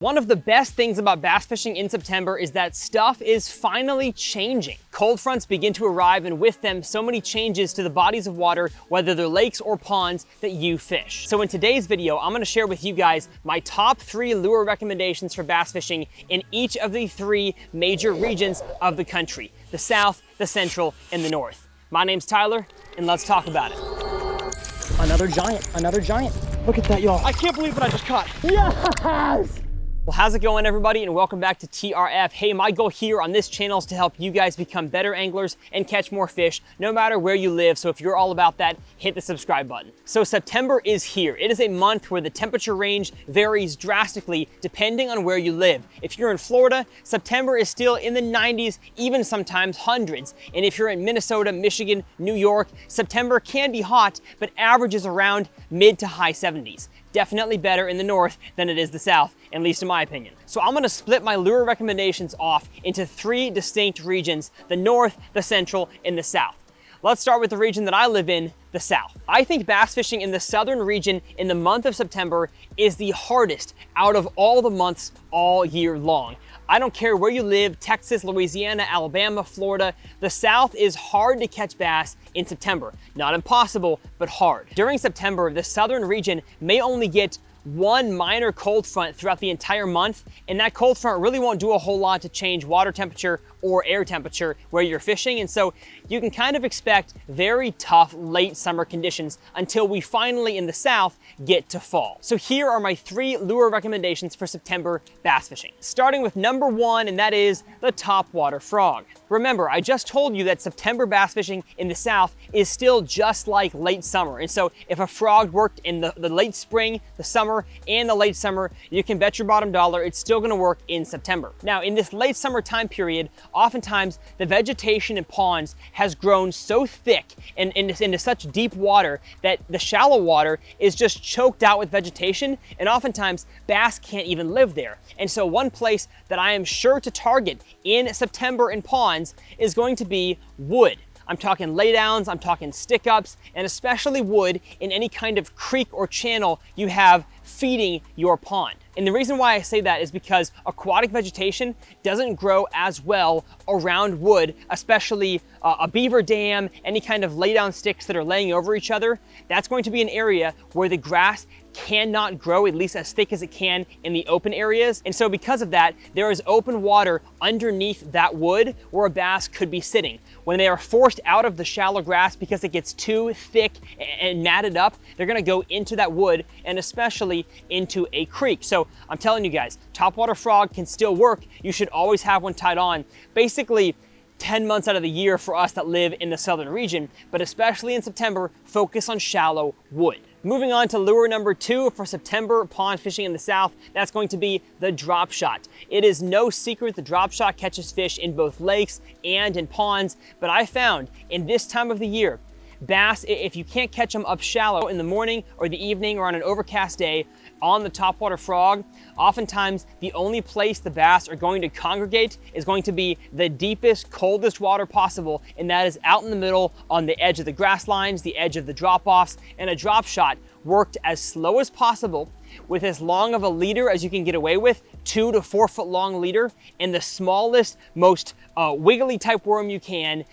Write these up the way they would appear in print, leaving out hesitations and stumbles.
One of the best things about bass fishing in September is that stuff is finally changing. Cold fronts begin to arrive, and with them, so many changes to the bodies of water, whether they're lakes or ponds that you fish. So in today's video, I'm gonna share with you guys my top 3 lure recommendations for bass fishing in each of the 3 major regions of the country: the South, the Central, and the North. My name's Tyler, and let's talk about it. Another giant. Look at that, y'all. I can't believe what I just caught. Yes! Well, how's it going, everybody, and welcome back to TRF. Hey, my goal here on this channel is to help you guys become better anglers and catch more fish, no matter where you live. So if you're all about that, hit the subscribe button. So September is here. It is a month where the temperature range varies drastically depending on where you live. If you're in Florida, September is still in the 90s, even sometimes hundreds. And if you're in Minnesota, Michigan, New York, September can be hot, but averages around mid to high 70s. Definitely better in the North than it is the South, at least in my opinion. So I'm gonna split my lure recommendations off into 3 distinct regions: the North, the Central, and the South. Let's start with the region that I live in, the South. I think bass fishing in the southern region in the month of September is the hardest out of all the months all year long. I don't care where you live, Texas, Louisiana, Alabama, Florida, the South is hard to catch bass in September. Not impossible, but hard. During September, the southern region may only get one minor cold front throughout the entire month, and that cold front really won't do a whole lot to change water temperature or air temperature where you're fishing, and so you can kind of expect very tough late summer conditions until we finally in the South get to fall. So here are my 3 lure recommendations for September bass fishing. Starting with number 1, and that is the topwater frog. Remember, I just told you that September bass fishing in the South is still just like late summer, and so if a frog worked in the late spring, the summer, and the late summer, you can bet your bottom dollar it's still gonna work in September. Now, in this late summer time period, oftentimes the vegetation in ponds has grown so thick and into such deep water that the shallow water is just choked out with vegetation, and oftentimes bass can't even live there. And so one place that I am sure to target in September in ponds is going to be wood. I'm talking laydowns, I'm talking stick-ups, and especially wood in any kind of creek or channel you have feeding your pond. And the reason why I say that is because aquatic vegetation doesn't grow as well around wood, especially a beaver dam, any kind of laydown sticks that are laying over each other. That's going to be an area where the grass cannot grow at least as thick as it can in the open areas. And so because of that, there is open water underneath that wood where a bass could be sitting. When they are forced out of the shallow grass because it gets too thick and matted up, they're gonna go into that wood and especially into a creek. So I'm telling you guys, topwater frog can still work. You should always have one tied on. Basically, 10 months out of the year for us that live in the southern region, but especially in September, focus on shallow wood. Moving on to lure number 2 for September pond fishing in the South, that's going to be the drop shot. It is no secret the drop shot catches fish in both lakes and in ponds, but I found in this time of the year, bass, if you can't catch them up shallow in the morning or the evening or on an overcast day on the topwater frog, oftentimes the only place the bass are going to congregate is going to be the deepest, coldest water possible, and that is out in the middle on the edge of the grass lines, the edge of the drop-offs, and a drop shot worked as slow as possible with as long of a leader as you can get away with, 2 to 4 foot long leader, and the smallest, most wiggly type worm you can.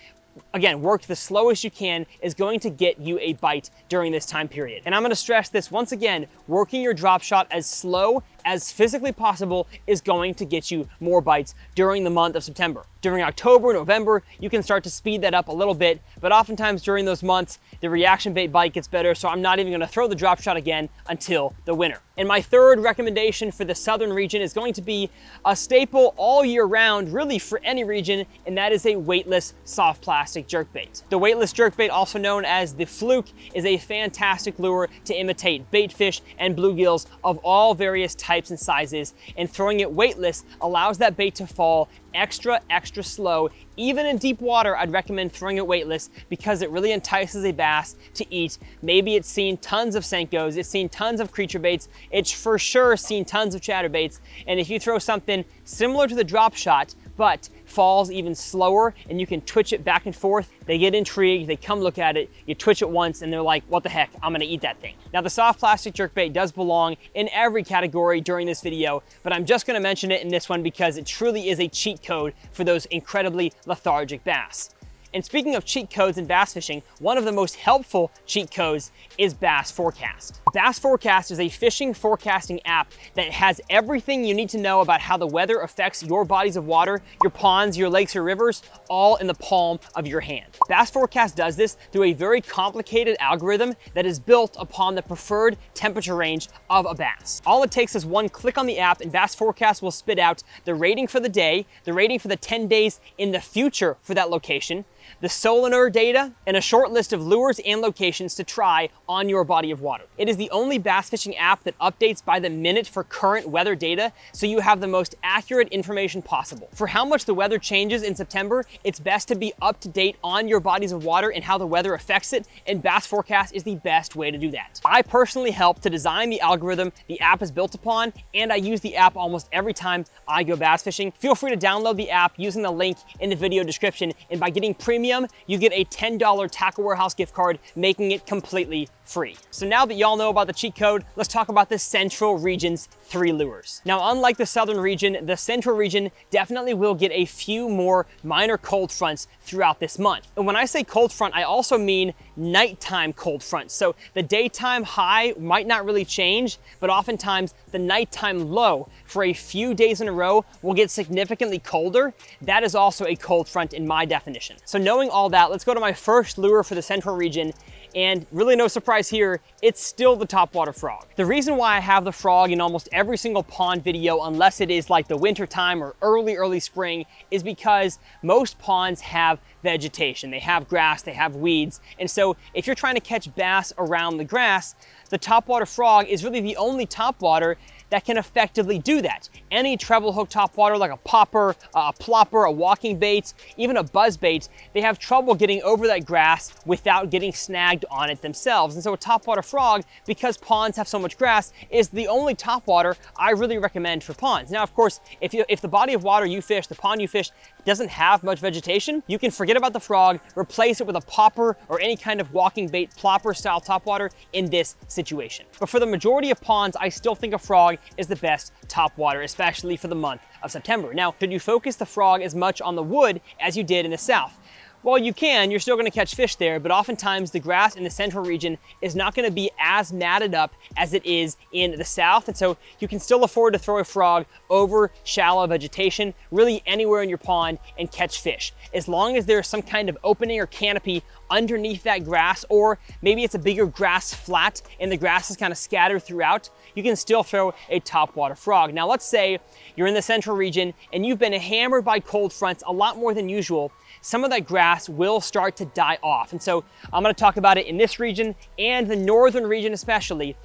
Again, worked the slowest you can is going to get you a bite during this time period. And I'm gonna stress this once again, working your drop shot as slow as physically possible is going to get you more bites during the month of September. During October, November, you can start to speed that up a little bit, but oftentimes during those months, the reaction bait bite gets better, so I'm not even gonna throw the drop shot again until the winter. And my 3rd recommendation for the southern region is going to be a staple all year round, really for any region, and that is a weightless soft plastic jerkbait. The weightless jerkbait, also known as the fluke, is a fantastic lure to imitate baitfish and bluegills of all various types and sizes, and throwing it weightless allows that bait to fall extra slow. Even in deep water, I'd recommend throwing it weightless because it really entices a bass to eat. Maybe it's seen tons of Senkos, it's seen tons of creature baits, it's for sure seen tons of chatterbaits, and if you throw something similar to the drop shot, but falls even slower, and you can twitch it back and forth. They get intrigued, they come look at it, you twitch it once, and they're like, what the heck, I'm gonna eat that thing. Now, the soft plastic jerkbait does belong in every category during this video, but I'm just gonna mention it in this one because it truly is a cheat code for those incredibly lethargic bass. And speaking of cheat codes in bass fishing, one of the most helpful cheat codes is Bass Forecast. Bass Forecast is a fishing forecasting app that has everything you need to know about how the weather affects your bodies of water, your ponds, your lakes or rivers, all in the palm of your hand. Bass Forecast does this through a very complicated algorithm that is built upon the preferred temperature range of a bass. All it takes is one click on the app, and Bass Forecast will spit out the rating for the day, the rating for the 10 days in the future for that location, the Sonar data, and a short list of lures and locations to try on your body of water. It is the only bass fishing app that updates by the minute for current weather data, so you have the most accurate information possible. For how much the weather changes in September, it's best to be up to date on your bodies of water and how the weather affects it, and Bass Forecast is the best way to do that. I personally helped to design the algorithm the app is built upon, and I use the app almost every time I go bass fishing. Feel free to download the app using the link in the video description, and by getting premium, you get a $10 Tackle Warehouse gift card, making it completely free. So now that y'all know about the cheat code, let's talk about the Central Region's 3 lures. Now, unlike the Southern region, the Central region definitely will get a few more minor cold fronts throughout this month. And when I say cold front, I also mean nighttime cold fronts. So the daytime high might not really change, but oftentimes the nighttime low for a few days in a row will get significantly colder. That is also a cold front in my definition. So knowing all that, let's go to my first lure for the Central region. And really no surprise here, it's still the topwater frog. The reason why I have the frog in almost every single pond video, unless it is like the winter time or early spring, is because most ponds have vegetation. They have grass, they have weeds. And so if you're trying to catch bass around the grass, the topwater frog is really the only topwater that can effectively do that. Any treble hook topwater like a popper, a plopper, a walking bait, even a buzz bait, they have trouble getting over that grass without getting snagged on it themselves. And so a topwater frog, because ponds have so much grass, is the only topwater I really recommend for ponds. Now, of course, if the body of water you fish, the pond you fish, doesn't have much vegetation, you can forget about the frog, replace it with a popper or any kind of walking bait plopper style topwater in this situation. But for the majority of ponds, I still think a frog is the best topwater, especially for the month of September. Now, should you focus the frog as much on the wood as you did in the south? Well, you can, you're still gonna catch fish there, but oftentimes the grass in the Central region is not gonna be as matted up as it is in the south, and so you can still afford to throw a frog over shallow vegetation, really anywhere in your pond, and catch fish. As long as there's some kind of opening or canopy underneath that grass, or maybe it's a bigger grass flat and the grass is kind of scattered throughout, you can still throw a topwater frog. Now, let's say you're in the Central region and you've been hammered by cold fronts a lot more than usual. Some of that grass will start to die off. And so I'm gonna talk about it in this region and the northern region especially.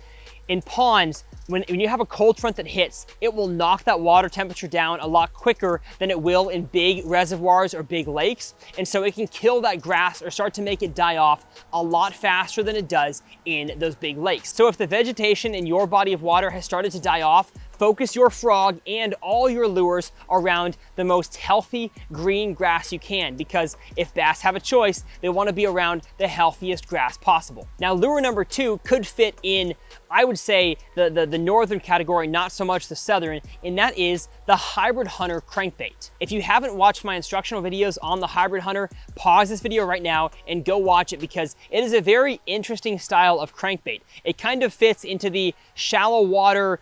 In ponds, when you have a cold front that hits, it will knock that water temperature down a lot quicker than it will in big reservoirs or big lakes. And so it can kill that grass or start to make it die off a lot faster than it does in those big lakes. So if the vegetation in your body of water has started to die off, focus your frog and all your lures around the most healthy green grass you can, because if bass have a choice, they want to be around the healthiest grass possible. Now, lure number 2 could fit in, I would say, the northern category, not so much the southern, and that is the Hybrid Hunter crankbait. If you haven't watched my instructional videos on the Hybrid Hunter, pause this video right now and go watch it, because it is a very interesting style of crankbait. It kind of fits into the shallow water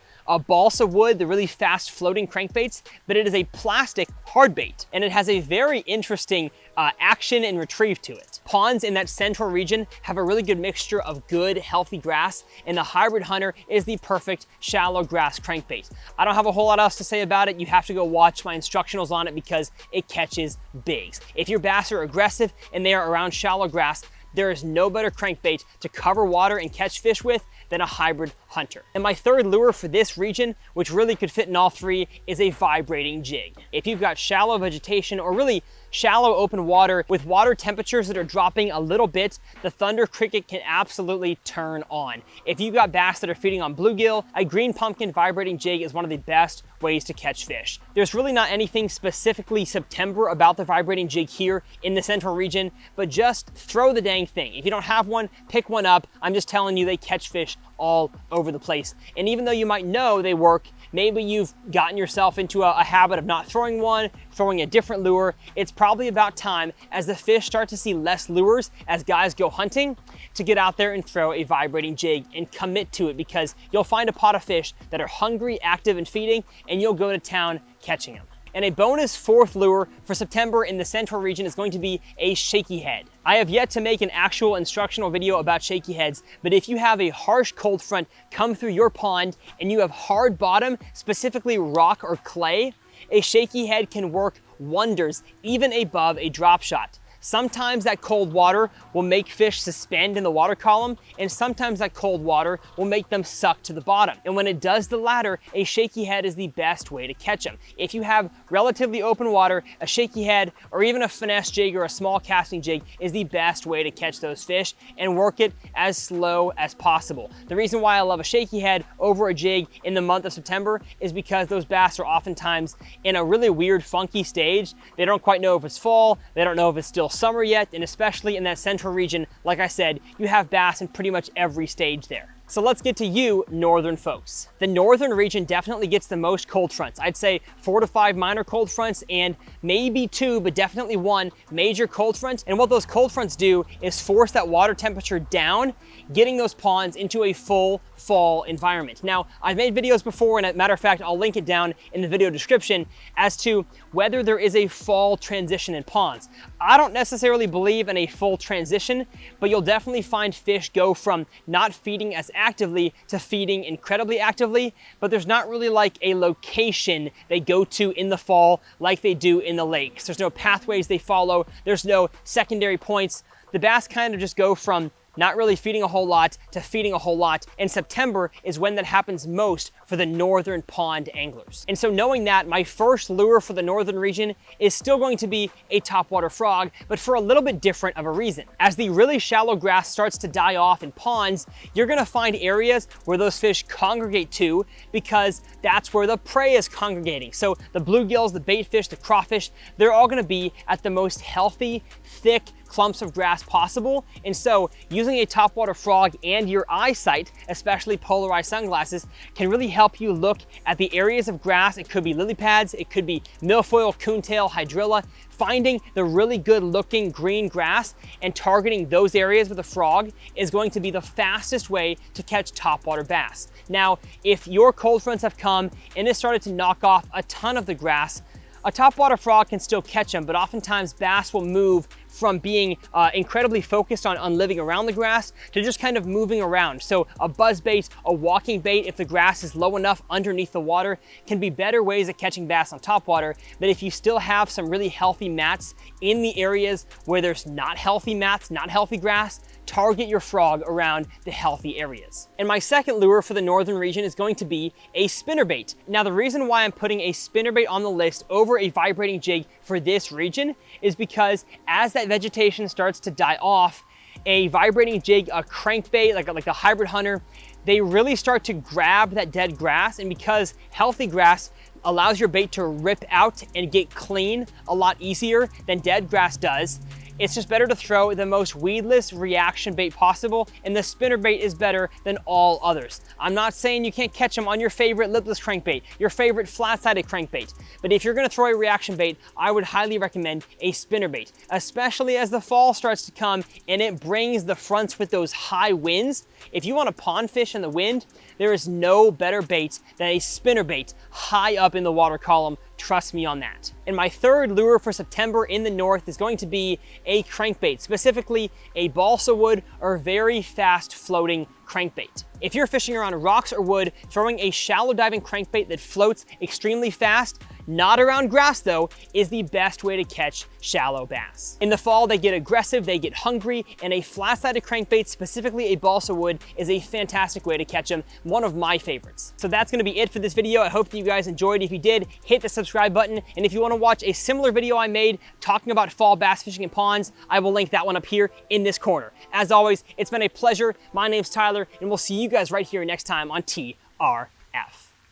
balsa wood, the really fast floating crankbaits, but it is a plastic hard bait, and it has a very interesting action and retrieve to it. Ponds in that Central region have a really good mixture of good, healthy grass, and the Hybrid Hunter is the perfect shallow grass crankbait. I don't have a whole lot else to say about it. You have to go watch my instructionals on it because it catches bigs. If your bass are aggressive and they are around shallow grass, there is no better crankbait to cover water and catch fish with than a Hybrid Hunter. And my third lure for this region, which really could fit in all 3, is a vibrating jig. If you've got shallow vegetation or really shallow open water with water temperatures that are dropping a little bit, the Thunder Cricket can absolutely turn on. If you've got bass that are feeding on bluegill, a green pumpkin vibrating jig is one of the best ways to catch fish. There's really not anything specifically September about the vibrating jig here in the central region, but just throw the dang thing. If you don't have one, pick one up. I'm just telling you, they catch fish all over the place. And even though you might know they work, maybe you've gotten yourself into a habit of not throwing one, throwing a different lure. It's probably about time, as the fish start to see less lures as guys go hunting, to get out there and throw a vibrating jig and commit to it, because you'll find a pot of fish that are hungry, active, and feeding, and you'll go to town catching them. And a bonus fourth lure for September in the central region is going to be a shaky head. I have yet to make an actual instructional video about shaky heads, but if you have a harsh cold front come through your pond and you have hard bottom, specifically rock or clay, a shaky head can work wonders even above a drop shot. Sometimes that cold water will make fish suspend in the water column, and sometimes that cold water will make them suck to the bottom. And when it does the latter, a shaky head is the best way to catch them. If you have relatively open water, a shaky head or even a finesse jig or a small casting jig is the best way to catch those fish, and work it as slow as possible. The reason why I love a shaky head over a jig in the month of September is because those bass are oftentimes in a really weird, funky stage. They don't quite know if it's fall, they don't know if it's still summer yet, and especially in that central region, like I said, you have bass in pretty much every stage there. So let's get to you northern folks. The northern region definitely gets the most cold fronts. I'd say 4 to 5 minor cold fronts and maybe 2, but definitely 1 major cold front. And what those cold fronts do is force that water temperature down, getting those ponds into a full fall environment. Now, I've made videos before, and as a matter of fact, I'll link it down in the video description, as to whether there is a fall transition in ponds. I don't necessarily believe in a full transition, but you'll definitely find fish go from not feeding as actively to feeding incredibly actively, but there's not really like a location they go to in the fall like they do in the lakes. There's no pathways they follow, there's no secondary points. The bass kind of just go from not really feeding a whole lot to feeding a whole lot, and September is when that happens most for the northern pond anglers. And so knowing that, my first lure for the northern region is still going to be a topwater frog, but for a little bit different of a reason. As the really shallow grass starts to die off in ponds, you're gonna find areas where those fish congregate to, because that's where the prey is congregating. So the bluegills, the baitfish, the crawfish, they're all gonna be at the most healthy, thick clumps of grass possible. And so using a topwater frog and your eyesight, especially polarized sunglasses, can really help you look at the areas of grass. It could be lily pads, it could be milfoil, coontail, hydrilla, finding the really good looking green grass and targeting those areas with a frog is going to be the fastest way to catch topwater bass. Now, if your cold fronts have come and it started to knock off a ton of the grass, a topwater frog can still catch them, but oftentimes bass will move from being incredibly focused on living around the grass to just kind of moving around. So a buzz bait, a walking bait, if the grass is low enough underneath the water, can be better ways of catching bass on topwater. But if you still have some really healthy mats in the areas where there's not healthy mats, not healthy grass, target your frog around the healthy areas. And my second lure for the northern region is going to be a spinnerbait. Now, the reason why I'm putting a spinnerbait on the list over a vibrating jig for this region is because as that vegetation starts to die off, a vibrating jig, a crankbait, like a hybrid hunter, they really start to grab that dead grass. And because healthy grass allows your bait to rip out and get clean a lot easier than dead grass does, it's just better to throw the most weedless reaction bait possible, and the spinnerbait is better than all others. I'm not saying you can't catch them on your favorite lipless crankbait, your favorite flat-sided crankbait, but if you're gonna throw a reaction bait, I would highly recommend a spinnerbait, especially as the fall starts to come and it brings the fronts with those high winds. If you want to pond fish in the wind, there is no better bait than a spinnerbait high up in the water column. Trust me on that. And my third lure for September in the north is going to be a crankbait, specifically a balsa wood or very fast floating crankbait. If you're fishing around rocks or wood, throwing a shallow diving crankbait that floats extremely fast, not around grass though, is the best way to catch shallow bass. In the fall, they get aggressive, they get hungry, and a flat-sided crankbait, specifically a balsa wood, is a fantastic way to catch them, one of my favorites. So that's gonna be it for this video. I hope that you guys enjoyed. If you did, hit the subscribe button, and if you wanna watch a similar video I made talking about fall bass fishing in ponds, I will link that one up here in this corner. As always, it's been a pleasure. My name's Tyler, and we'll see you guys right here next time on TRF.